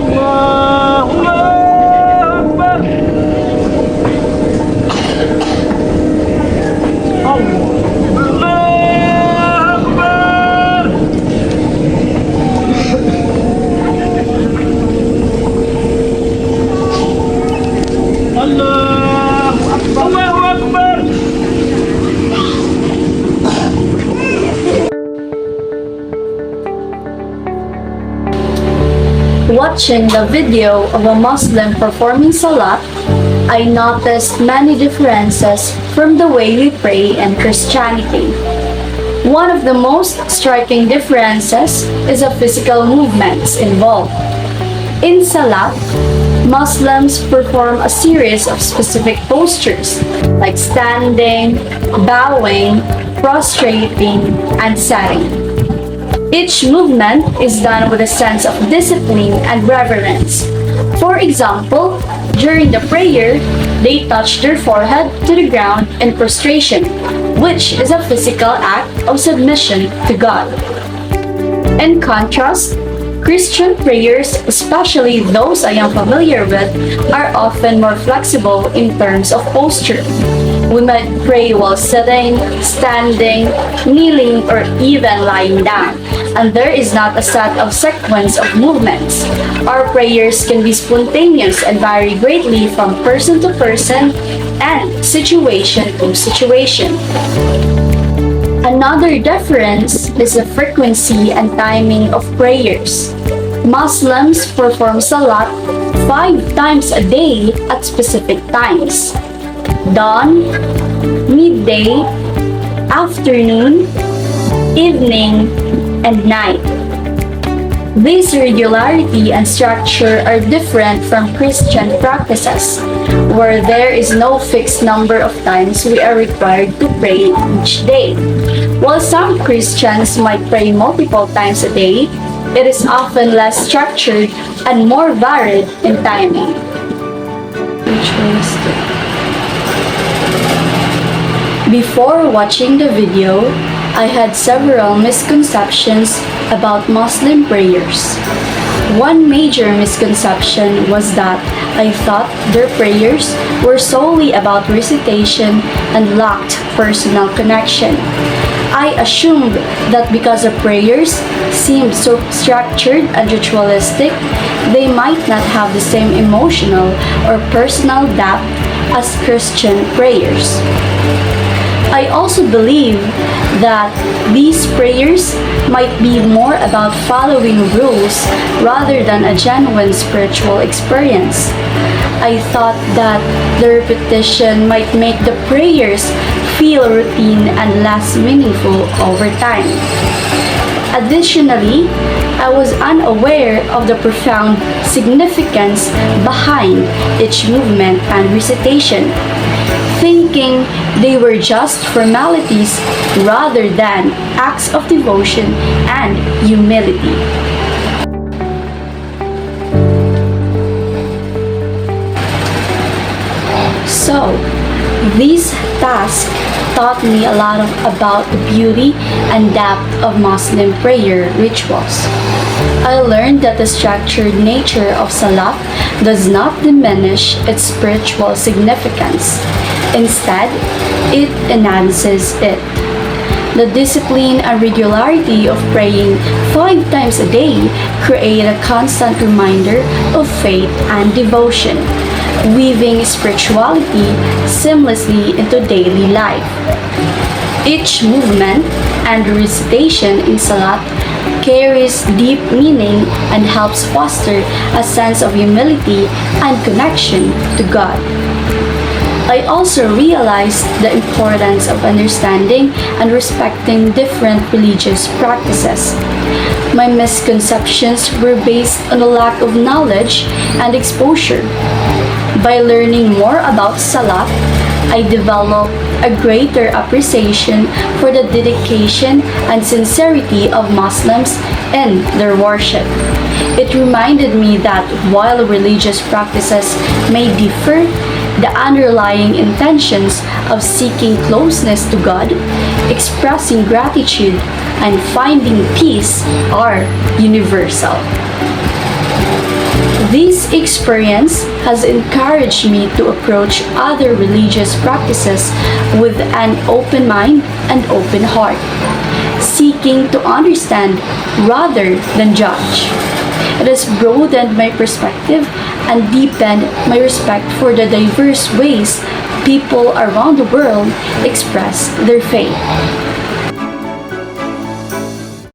Allahu Akbar. Allahu Akbar. Allahu Akbar. Allahu Akbar. Watching the video of a Muslim performing Salat, I noticed many differences from the way we pray in Christianity. One of the most striking differences is the physical movements involved. In Salat, Muslims perform a series of specific postures like standing, bowing, prostrating, and setting. Each movement is done with a sense of discipline and reverence. For example, during the prayer, they touch their forehead to the ground in prostration, which is a physical act of submission to God. In contrast, Christian prayers, especially those I am familiar with, are often more flexible in terms of posture. We might pray while sitting, standing, kneeling, or even lying down, and there is not a set of sequence of movements. Our prayers can be spontaneous and vary greatly from person to person and situation to situation. Another difference is the frequency and timing of prayers. Muslims perform Salat 5 times a day at specific times: dawn, midday, afternoon, evening, and night. This regularity and structure are different from Christian practices, where there is no fixed number of times we are required to pray each day. While some Christians might pray multiple times a day, it is often less structured and more varied in timing. Before watching the video, I had several misconceptions about Muslim prayers. One major misconception was that I thought their prayers were solely about recitation and lacked personal connection. I assumed that because the prayers seemed so structured and ritualistic, they might not have the same emotional or personal depth as Christian prayers. I also believe that these prayers might be more about following rules rather than a genuine spiritual experience. I thought that the repetition might make the prayers feel routine and less meaningful over time. Additionally, I was unaware of the profound significance behind each movement and recitation, thinking they were just formalities rather than acts of devotion and humility. So, these tasks taught me a lot about the beauty and depth of Muslim prayer rituals. I learned that the structured nature of Salat does not diminish its spiritual significance. Instead, it enhances it. The discipline and regularity of praying 5 times a day create a constant reminder of faith and devotion, weaving spirituality seamlessly into daily life. Each movement and recitation in Salat carries deep meaning and helps foster a sense of humility and connection to God. I also realized the importance of understanding and respecting different religious practices. My misconceptions were based on a lack of knowledge and exposure. By learning more about Salat, I developed a greater appreciation for the dedication and sincerity of Muslims in their worship. It reminded me that while religious practices may differ, the underlying intentions of seeking closeness to God, expressing gratitude, and finding peace are universal. This experience has encouraged me to approach other religious practices with an open mind and open heart, seeking to understand rather than judge. It has broadened my perspective and deepened my respect for the diverse ways people around the world express their faith.